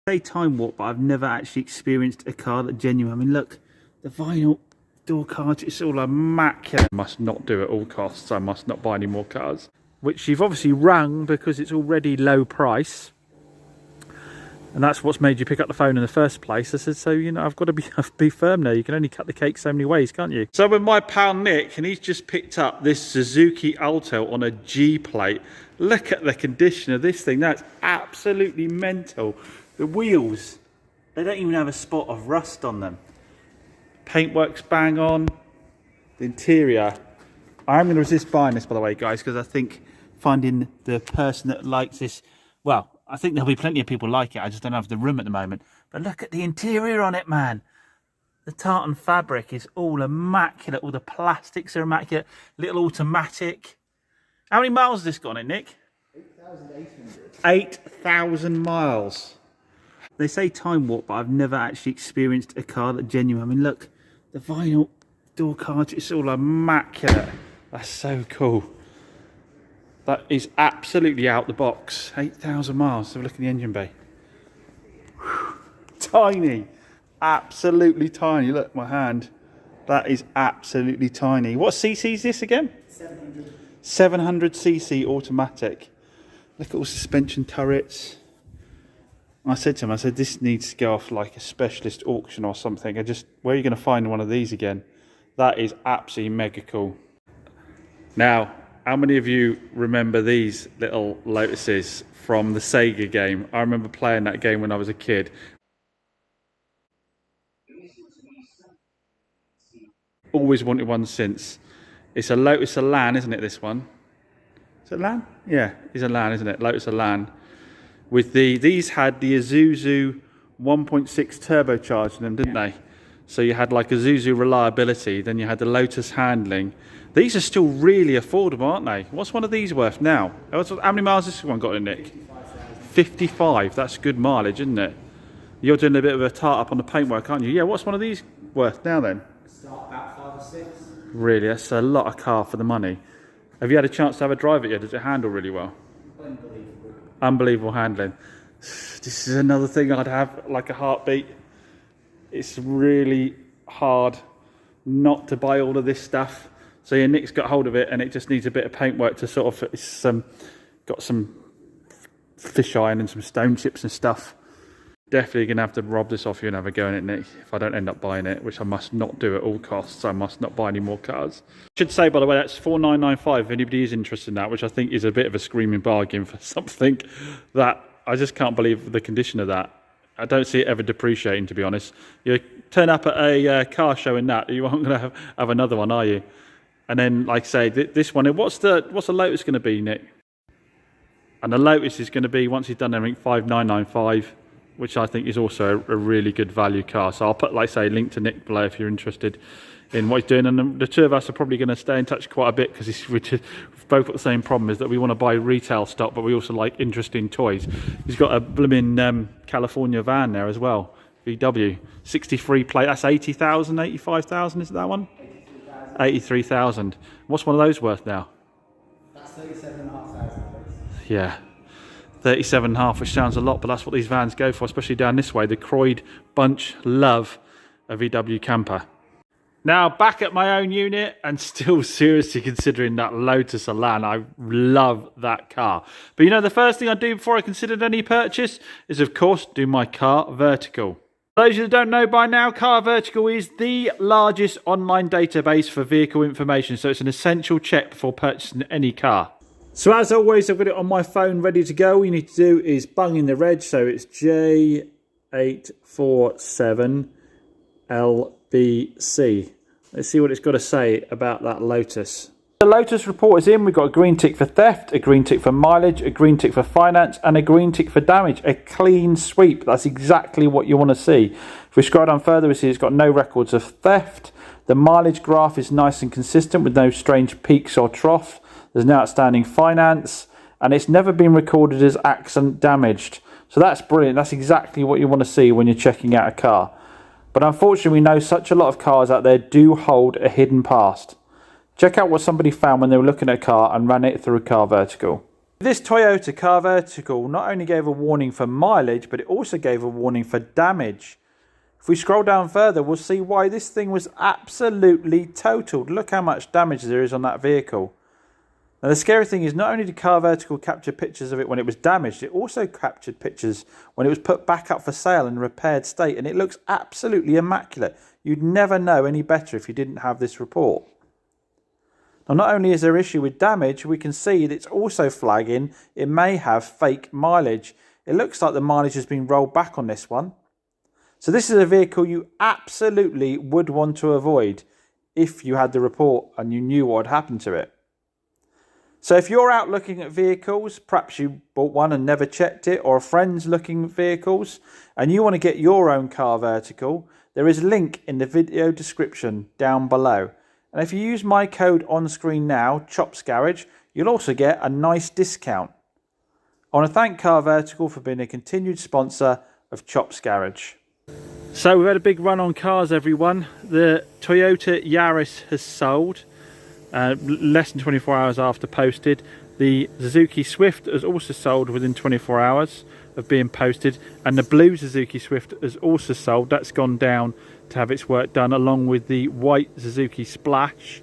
Say time warp, but I've never actually experienced a car that genuine. I mean, look, the vinyl door cards, it's all immaculate. I must not do at all costs. I must not buy any more cars, which you've obviously rung because it's already low price. And that's what's made you pick up the phone in the first place. I said, so, you know, I've got to be firm there. You can only cut the cake so many ways, can't you? So with my pal Nick, and he's just picked up this Suzuki Alto on a G plate. Look at the condition of this thing. That's absolutely mental. The wheels, they don't even have a spot of rust on them. Paintwork's bang on. The interior. I'm going to resist buying this, by the way, guys, because I think finding the person that likes this, well, I think there'll be plenty of people like it. I just don't have the room at the moment. But look at the interior on it, man. The tartan fabric is all immaculate. All the plastics are immaculate. Little automatic. How many miles has this got on it, Nick? 8,800. 8,000 miles. They say time warp, but I've never actually experienced a car that genuine. I mean, look, the vinyl door cards, it's all immaculate. That's so cool. That is absolutely out the box. 8,000 miles. Have a look in the engine bay. Whew. Tiny. Absolutely tiny. Look, my hand. That is absolutely tiny. What cc is this again? 700. 700 cc automatic. Look at all suspension turrets. I said to him, I said, this needs to go off like a specialist auction or something. Where are you going to find one of these again? That is absolutely mega cool. Now, how many of you remember these little Lotuses from the Sega game? I remember playing that game when I was a kid. Always wanted one since. It's a Lotus Elan, isn't it, this one? Is it Elan? Yeah, it's Elan, isn't it? Lotus Elan. With these had the Isuzu 1.6 turbocharged in them, didn't they? So you had like Isuzu reliability, then you had the Lotus handling. These are still really affordable, aren't they? What's one of these worth now? How many miles has this one got in, Nick? 55. That's good mileage, isn't it? You're doing a bit of a tart up on the paintwork, aren't you? Yeah, what's one of these worth now then? Start about 5 or 6. Really, that's a lot of car for the money. Have you had a chance to have a drive it yet? Does it handle really well? Unbelievable. Unbelievable handling. This is another thing I'd have like a heartbeat. It's really hard not to buy all of this stuff. So yeah, Nick's got hold of it and it just needs a bit of paintwork to sort of, it's got some fish iron and some stone chips and stuff. Definitely going to have to rob this off you and have a go in it, Nick, if I don't end up buying it, which I must not do at all costs. I must not buy any more cars. Should say, by the way, that's 4,995 if anybody is interested in that, which I think is a bit of a screaming bargain for something that I just can't believe the condition of that. I don't see it ever depreciating, to be honest. You turn up at a car show in that, you aren't going to have another one, are you? And then, like I say, this one, what's the Lotus going to be, Nick? And the Lotus is going to be, once he's done everything, 5,995. Which I think is also a really good value car. So I'll put, like I say, a link to Nick below if you're interested in what he's doing. And the two of us are probably going to stay in touch quite a bit because we've both got the same problem, is that we want to buy retail stock, but we also like interesting toys. He's got a blooming California van there as well, VW, 63 plate. That's 80,000, 85,000, is it that one? 83,000. What's one of those worth now? That's 37,500. Yeah. 37.5, which sounds a lot, but that's what these vans go for, especially down this way. The Croyd bunch love a VW camper. Now, back at my own unit and still seriously considering that Lotus Elan. I love that car. But you know, the first thing I do before I considered any purchase is, of course, do my CarVertical. For those of you that don't know by now, CarVertical is the largest online database for vehicle information, so it's an essential check before purchasing any car. So as always, I've got it on my phone ready to go. All you need to do is bung in the reg. So it's J847LBC. Let's see what it's got to say about that Lotus. The Lotus report is in. We've got a green tick for theft, a green tick for mileage, a green tick for finance, and a green tick for damage. A clean sweep. That's exactly what you want to see. If we scroll down further, we see it's got no records of theft. The mileage graph is nice and consistent with no strange peaks or troughs. There's no outstanding finance, and it's never been recorded as accident damaged. So that's brilliant. That's exactly what you want to see when you're checking out a car. But unfortunately, we know such a lot of cars out there do hold a hidden past. Check out what somebody found when they were looking at a car and ran it through CarVertical. This Toyota CarVertical not only gave a warning for mileage, but it also gave a warning for damage. If we scroll down further, we'll see why this thing was absolutely totaled. Look how much damage there is on that vehicle. Now the scary thing is, not only did CarVertical capture pictures of it when it was damaged, it also captured pictures when it was put back up for sale in repaired state, and it looks absolutely immaculate. You'd never know any better if you didn't have this report. Now, not only is there an issue with damage, we can see that it's also flagging it may have fake mileage. It looks like the mileage has been rolled back on this one. So this is a vehicle you absolutely would want to avoid if you had the report and you knew what had happened to it. So if you're out looking at vehicles, perhaps you bought one and never checked it, or a friend's looking at vehicles, and you want to get your own CarVertical, there is a link in the video description down below. And if you use my code on screen now, Chops Garage, you'll also get a nice discount. I want to thank CarVertical for being a continued sponsor of Chops Garage. So we've had a big run on cars, everyone. The Toyota Yaris has sold less than 24 hours after posted. The Suzuki Swift has also sold within 24 hours of being posted, and the blue Suzuki Swift has also sold. That's gone down to have its work done, along with the white Suzuki Splash.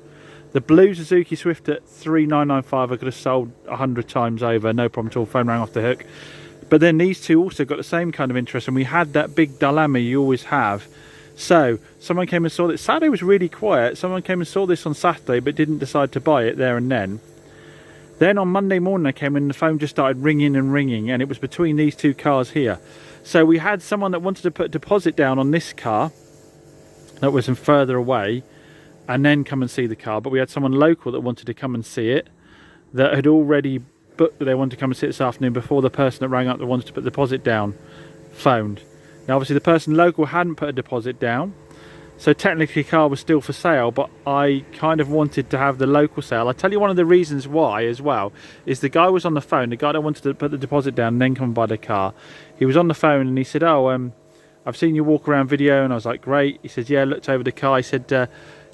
The blue Suzuki Swift at 3,995 I could have sold 100 times over, no problem at all. Phone rang off the hook. But then these two also got the same kind of interest, and we had that big dilemma you always have. So someone came and saw this. Saturday was really quiet. Someone came and saw this on Saturday but didn't decide to buy it there and then. Then on Monday morning I came in and the phone just started ringing and ringing, and it was between these two cars here. So we had someone that wanted to put a deposit down on this car that was further away and then come and see the car, but we had someone local that wanted to come and see it, that had already booked that they wanted to come and see it this afternoon before the person that rang up that wanted to put the deposit down phoned. Now obviously the person local hadn't put a deposit down, so technically the car was still for sale, but I kind of wanted to have the local sale. I tell you, one of the reasons why as well is the guy was on the phone, the guy that wanted to put the deposit down and then come and buy the car. He was on the phone and he said, I've seen your walk around video, and I was like, great. He said, yeah, looked over the car. He said,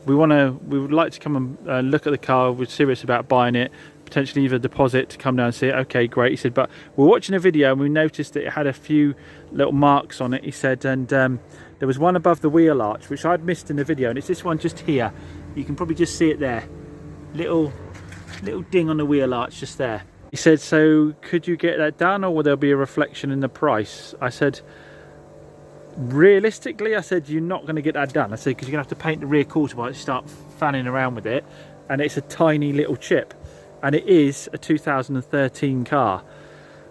we would like to come and look at the car. We're serious about buying it, potentially either a deposit to come down and see it. Okay, great. He said, but we're watching a video and we noticed that it had a few little marks on it. He said, and there was one above the wheel arch, which I'd missed in the video, and it's this one just here. You can probably just see it there. Little ding on the wheel arch just there. He said, so could you get that done, or will there be a reflection in the price? I said, realistically, I said, you're not going to get that done. I said, because you're going to have to paint the rear quarter while you start fanning around with it, and it's a tiny little chip, and it is a 2013 car.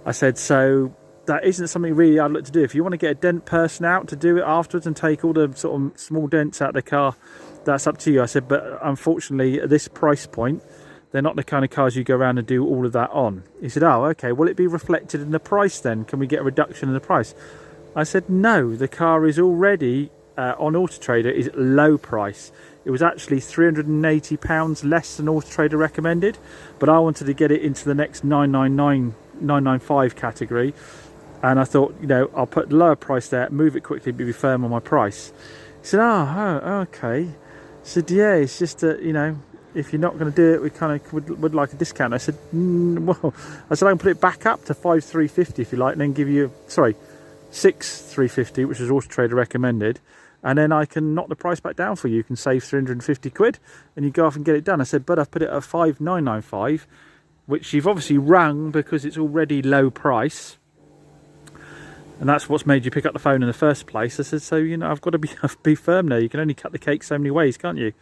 I said, so that isn't something really I'd look to do. If you want to get a dent person out to do it afterwards and take all the sort of small dents out of the car, that's up to you. I said, but unfortunately at this price point, they're not the kind of cars you go around and do all of that on. He said, oh, okay, will it be reflected in the price then? Can we get a reduction in the price? I said, no, the car is already on Auto Trader is low price. It was actually £380 less than Auto Trader recommended, but I wanted to get it into the next 999, 995 category, and I thought, you know, I'll put the lower price there, move it quickly, but be firm on my price. He said, oh okay. I said, yeah, it's just that, you know, if you're not going to do it, we kind of would like a discount. I said, well, I said I can put it back up to 5,350 if you like, and then give you, sorry, 6,350, which is Auto Trader recommended, and then I can knock the price back down for you. You can save 350 quid and you go off and get it done. I said, but I've put it at 5,995, which you've obviously rung because it's already low price, and that's what's made you pick up the phone in the first place. I said, so, you know, I've got to be firm there. You can only cut the cake so many ways, can't you?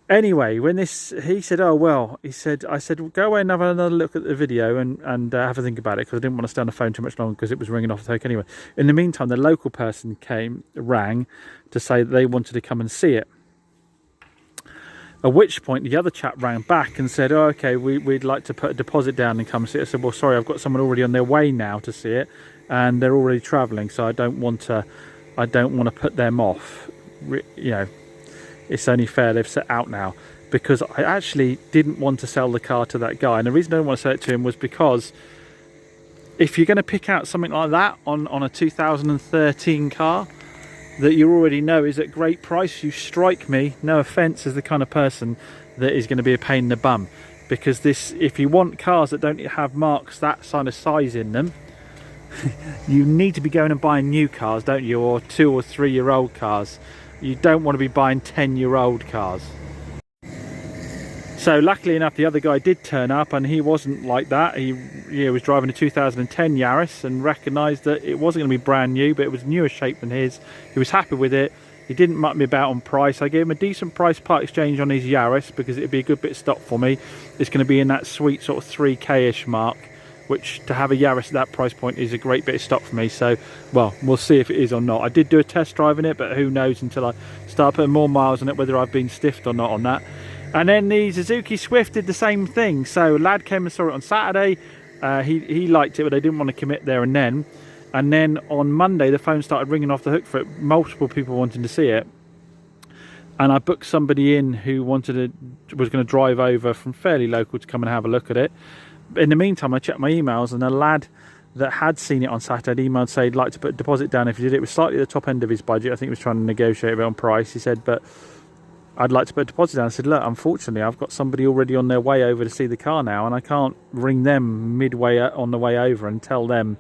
Anyway, when he said, oh, well, I said, well, go away and have another look at the video and have a think about it, because I didn't want to stay on the phone too much longer because it was ringing off the hook anyway. In the meantime, the local person rang to say that they wanted to come and see it. At which point, the other chap rang back and said, oh, okay, we'd like to put a deposit down and come see it. I said, well, sorry, I've got someone already on their way now to see it, and they're already travelling, so I don't want to put them off. You know, it's only fair they've set out now, because I actually didn't want to sell the car to that guy. And the reason I didn't want to sell it to him was because if you're going to pick out something like that on a 2013 car that you already know is at great price, you strike me, no offence, as the kind of person that is going to be a pain in the bum. because this, if you want cars that don't have marks that kind of size in them, you need to be going and buying new cars, don't you, or 2 or 3 year old cars. You don't want to be buying 10-year-old cars. So luckily enough, the other guy did turn up, and he wasn't like that. He was driving a 2010 Yaris and recognised that it wasn't going to be brand new, but it was newer shape than his. He was happy with it. He didn't muck me about on price. I gave him a decent price part exchange on his Yaris because it'd be a good bit of stock for me. It's going to be in that sweet sort of 3k-ish mark, which to have a Yaris at that price point is a great bit of stock for me. So, well, we'll see if it is or not. I did do a test drive in it, but who knows until I start putting more miles on it, whether I've been stiffed or not on that. And then the Suzuki Swift did the same thing. So lad came and saw it on Saturday. He liked it, but they didn't want to commit there and then. And then on Monday, the phone started ringing off the hook for it. Multiple people wanting to see it. And I booked somebody in who was going to drive over from fairly local to come and have a look at it. In the meantime, I checked my emails, and a lad that had seen it on Saturday emailed saying he'd like to put a deposit down if he did it. It was slightly at the top end of his budget. I think he was trying to negotiate a bit on price. He said, but I'd like to put a deposit down. I said, look, unfortunately, I've got somebody already on their way over to see the car now, and I can't ring them midway on the way over and tell them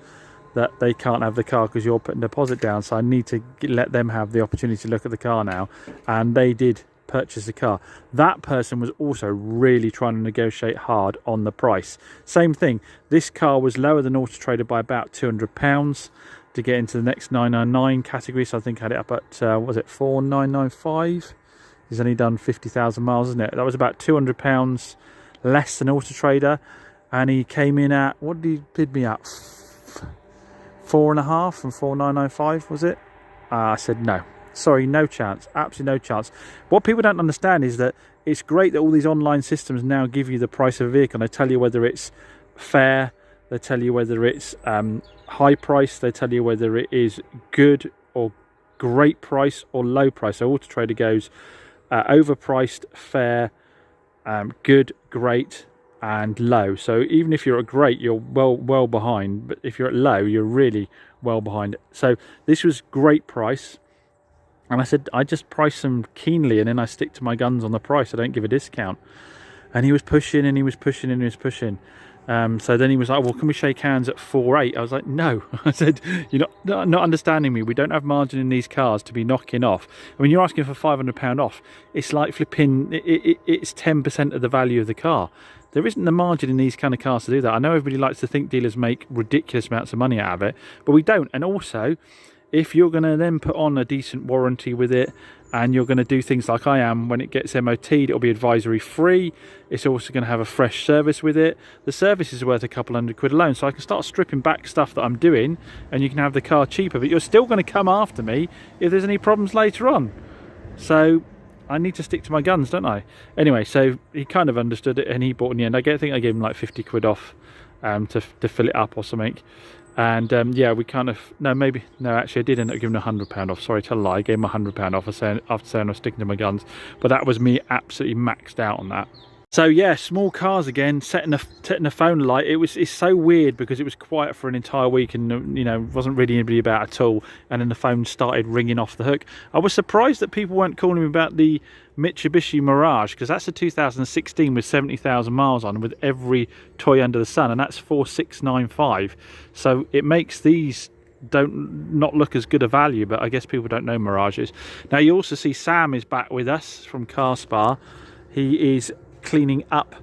that they can't have the car because you're putting a deposit down. So I need to let them have the opportunity to look at the car now. And they did purchase the car. That person was also really trying to negotiate hard on the price. Same thing. This car was lower than Auto Trader by about £200 to get into the next 999 category. So I think I had it up at, was it 4995? He's only done 50,000 miles, isn't it? That was about £200 less than Auto Trader, and he came in at, what did he bid me at? 4.5 from 4995, was it? I said no. Sorry, no chance. Absolutely no chance. What people don't understand is that it's great that all these online systems now give you the price of a vehicle. They tell you whether it's fair, they tell you whether it's high price, they tell you whether it is good or great price or low price. So Auto Trader goes overpriced, fair, good, great, and low. So even if you're at great, you're well behind, but if you're at low, you're really well behind. So this was great price, and I said I just price them keenly, and then I stick to my guns on the price. I don't give a discount. And he was pushing, and he was pushing, and he was pushing. So then he was like, well, can we shake hands at 4.8? I was like, no. I said, you're not understanding me. We don't have margin in these cars to be knocking off. I mean, you're asking for £500 off. It's like flipping, it's 10% of the value of the car. There isn't the margin in these kind of cars to do that. I know everybody likes to think dealers make ridiculous amounts of money out of it, but we don't. And also, if you're going to then put on a decent warranty with it, and you're going to do things like I am, when it gets MOT'd, it'll be advisory free. It's also going to have a fresh service with it. The service is worth a couple £100 alone, so I can start stripping back stuff that I'm doing, and you can have the car cheaper, but you're still going to come after me if there's any problems later on. So I need to stick to my guns, don't I? Anyway, so he kind of understood it, and he bought in the end. I think I gave him like £50 off to fill it up or something. And yeah, we kind of, actually I did end up giving £100 off. Sorry to lie, I gave him £100 off after saying I was sticking to my guns, but that was me absolutely maxed out on that. So yeah, small cars again, setting the phone light. It's so weird because it was quiet for an entire week, and wasn't really anybody about at all, and then the phone started ringing off the hook. I was surprised that people weren't calling me about the Mitsubishi Mirage, because that's a 2016 with 70,000 miles on, with every toy under the sun, and that's 4695. So it makes these not look as good a value, but I guess people don't know Mirages. Now you also see Sam is back with us from Car Spa. He is cleaning up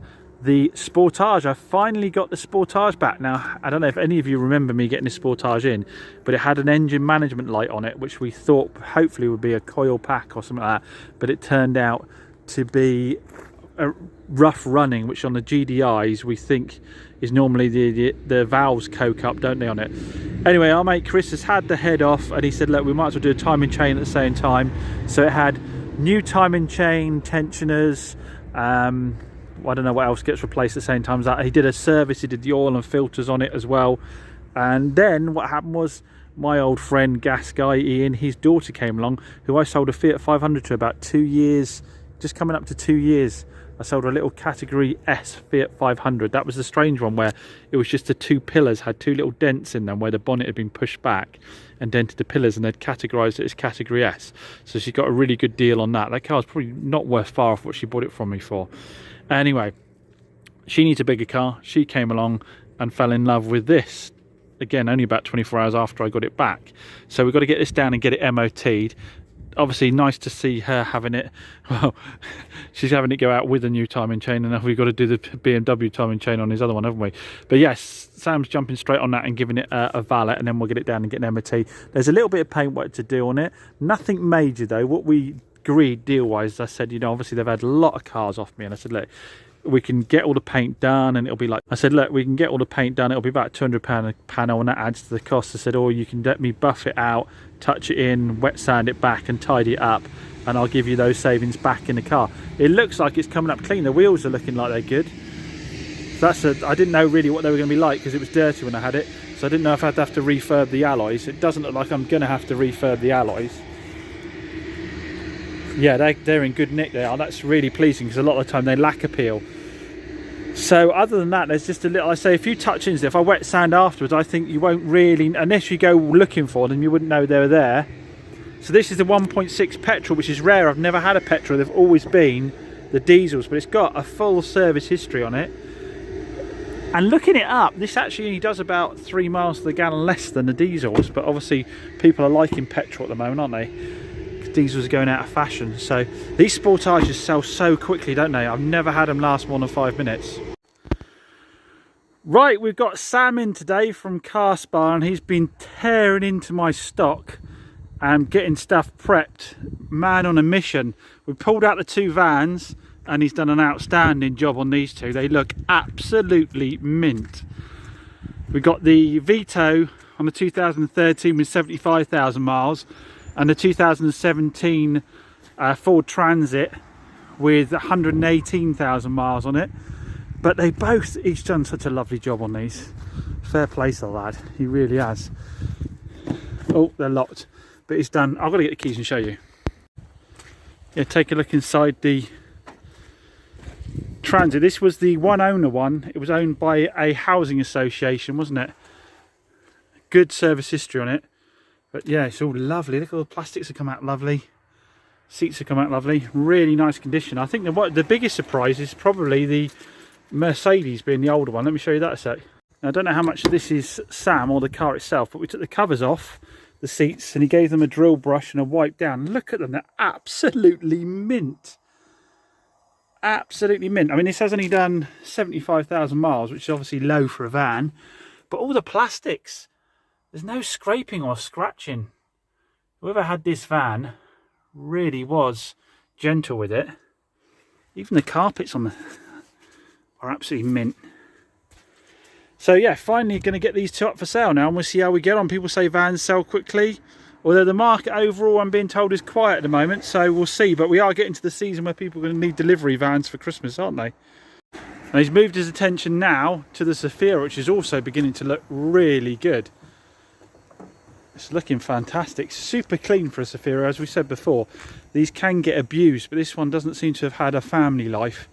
the Sportage. I finally got the Sportage back. Now I don't know if any of you remember me getting the Sportage in, but it had an engine management light on it, which we thought hopefully would be a coil pack or something like that, but it turned out to be a rough running, which on the GDIs we think is normally the valves coke up, don't they, on it. Anyway, our mate Chris has had the head off, and he said, look, we might as well do a timing chain at the same time. So it had new timing chain, tensioners, I don't know what else gets replaced at the same time as that. He did a service, he did the oil and filters on it as well. And then what happened was, my old friend gas guy Ian, his daughter came along, who I sold a Fiat 500 to about 2 years, just coming up to 2 years. I sold her a little category S Fiat 500. That was the strange one, where it was just the two pillars, had two little dents in them where the bonnet had been pushed back and dented the pillars, and they'd categorised it as category S. So she got a really good deal on that. That car's probably not worth far off what she bought it from me for. Anyway, She needs a bigger car. She came along and fell in love with this. Again, only about 24 hours after I got it back. So we've got to get this down and get it MOT'd. Obviously, nice to see her having it. Well, she's having it go out with a new timing chain, and now we've got to do the BMW timing chain on his other one, haven't we? But yes, Sam's jumping straight on that and giving it a valet, and then we'll get it down and get an MOT. There's a little bit of paint work to do on it. Nothing major though. What we agreed deal-wise, I said, you know, obviously they've had a lot of cars off me, and I said, look, we can get all the paint done, and it'll be like, I said, look, we can get all the paint done, it'll be about £200 a panel, and that adds to the cost. I said, or you can let me buff it out, touch it in, wet sand it back and tidy it up, and I'll give you those savings back in the car. It looks like it's coming up clean. The wheels are looking like they're good. So I didn't know really what they were going to be like because it was dirty when I had it, so I didn't know if I'd have to refurb the alloys. It doesn't look like I'm going to have to refurb the alloys. Yeah, they're in good nick, they are. That's really pleasing because a lot of the time they lack appeal. So other than that, there's just a little, I say, a few touch-ins. If I wet sand afterwards, I think you won't really, unless you go looking for them, you wouldn't know they were there. So this is the 1.6 petrol, which is rare. I've never had a petrol. They've always been the diesels, but it's got a full service history on it. And looking it up, this actually only does about 3 miles to the gallon less than the diesels, but obviously people are liking petrol at the moment, aren't they? Diesels are going out of fashion. So these Sportages sell so quickly, don't they? I've never had them last more than 5 minutes. Right, we've got Sam in today from Car Spa, and he's been tearing into my stock and getting stuff prepped. Man on a mission. We pulled out the 2 vans and he's done an outstanding job on these 2. They look absolutely mint. We've got the Vito on the 2013 with 75,000 miles, and the 2017 Ford Transit with 118,000 miles on it. But they both each done such a lovely job on these. Fair play to the lad, he really has. Oh, they're locked, but he's done. I've got to get the keys and show you. Yeah, take a look inside the Transit. This was the one owner one. It was owned by a housing association, wasn't it? Good service history on it. But yeah, it's all lovely. Look, all the plastics have come out lovely. Seats have come out lovely. Really nice condition. I think the biggest surprise is probably the Mercedes being the older one. Let me show you that a sec. Now, I don't know how much this is Sam or the car itself, but we took the covers off the seats and he gave them a drill brush and a wipe down. Look at them, they're absolutely mint. Absolutely mint. I mean, this has only done 75,000 miles, which is obviously low for a van, but all the plastics, there's no scraping or scratching. Whoever had this van really was gentle with it. Even the carpets on the are absolutely mint. So yeah, finally going to get these 2 up for sale now, and we'll see how we get on. People say vans sell quickly, although the market overall, I'm being told, is quiet at the moment, so we'll see. But we are getting to the season where people are going to need delivery vans for Christmas, aren't they? And he's moved his attention now to the Safira, which is also beginning to look really good. It's looking fantastic. Super clean for a Safira, as we said before. These can get abused, but this one doesn't seem to have had a family life.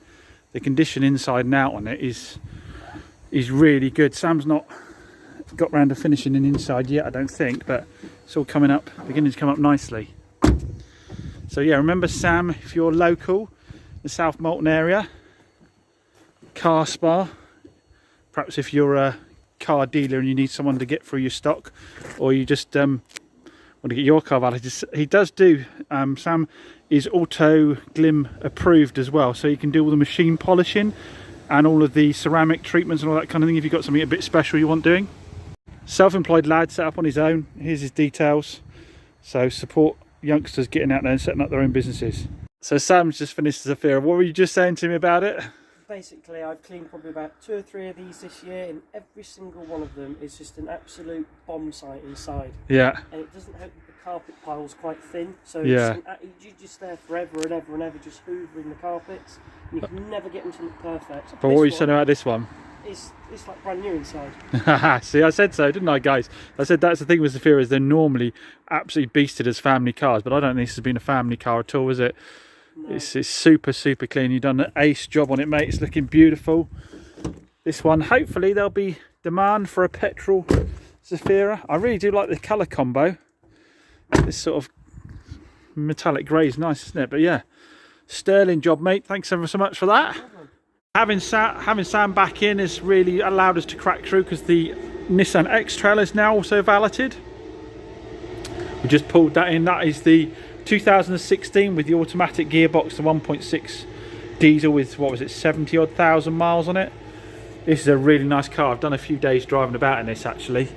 The condition inside and out on it is really good. Sam's not got round to finishing an inside yet, I don't think, but it's all coming up, beginning to come up nicely. So yeah, remember Sam, if you're local, the South Molton area, Car Spa. Perhaps if you're a car dealer and you need someone to get through your stock, or you just want to get your car validated, he does do, Sam is auto glim approved as well, so you can do all the machine polishing and all of the ceramic treatments and all that kind of thing if you've got something a bit special you want doing. Self-employed lad, set up on his own. Here's his details. So support youngsters getting out there and setting up their own businesses. So Sam's just finished the Safira. What were you just saying to me about it? Basically, I've cleaned probably about 2 or 3 of these this year, and every single one of them is just an absolute bomb site inside. Yeah. And it doesn't help that the carpet pile's quite thin, so yeah, you're just there forever and ever and ever just hoovering the carpets, and you can never get them to look perfect. But what were you saying about this one? It's like brand new inside. See, I said so, didn't I, guys? I said that's the thing with Safira, is they're normally absolutely beasted as family cars, but I don't think this has been a family car at all, is it? No. It's super clean. You've done an ace job on it, mate. It's looking beautiful. This one, hopefully there'll be demand for a petrol Safira. I really do like the colour combo. This sort of metallic grey is nice, isn't it? But yeah, sterling job, mate. Thanks ever so much for that. Having Sam back in has really allowed us to crack through, because the Nissan Xterra is now also valeted. We just pulled that in. That is the 2016 with the automatic gearbox, the 1.6 diesel with, what was it, 70 odd thousand miles on it. This is a really nice car. I've done a few days driving about in this actually.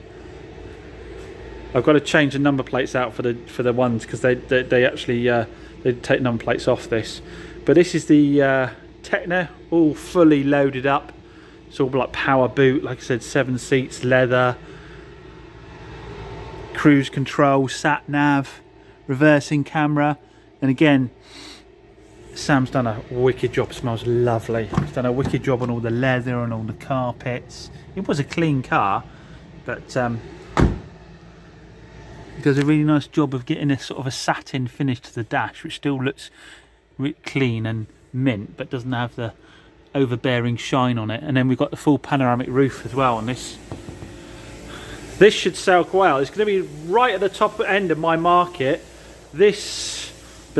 I've got to change the number plates out for the ones, because they actually they take number plates off this. But this is the Techno, all fully loaded up. It's all like power boot, like I said, 7 seats, leather, cruise control, sat nav, reversing camera, and again, Sam's done a wicked job. Smells lovely. He's done a wicked job on all the leather and all the carpets. It was a clean car, but he does a really nice job of getting a sort of a satin finish to the dash, which still looks clean and mint, but doesn't have the overbearing shine on it. And then we've got the full panoramic roof as well on this. This should sell quite well. It's going to be right at the top end of my market. But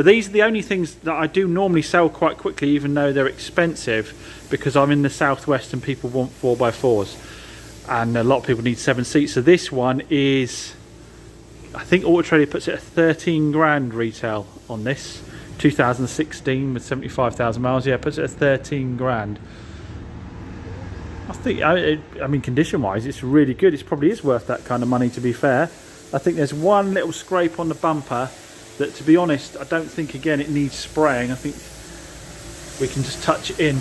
these are the only things that I do normally sell quite quickly, even though they're expensive, because I'm in the southwest and people want 4x4s, and a lot of people need 7 seats. So this one is, I think Auto Trader puts it at 13 grand retail on this. 2016 with 75,000 miles. Yeah, puts it at 13 grand. I think, I mean, condition wise, it's really good. It probably is worth that kind of money, to be fair. I think there's one little scrape on the bumper that, to be honest, I don't think, again, it needs spraying. I think we can just touch it in.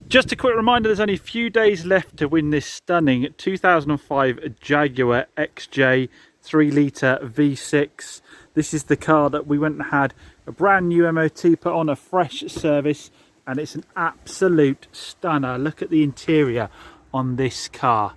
Just a quick reminder, there's only a few days left to win this stunning 2005 Jaguar XJ 3 litre V6. This is the car that we went and had a brand new MOT put on, a fresh service, and it's an absolute stunner. Look at the interior on this car.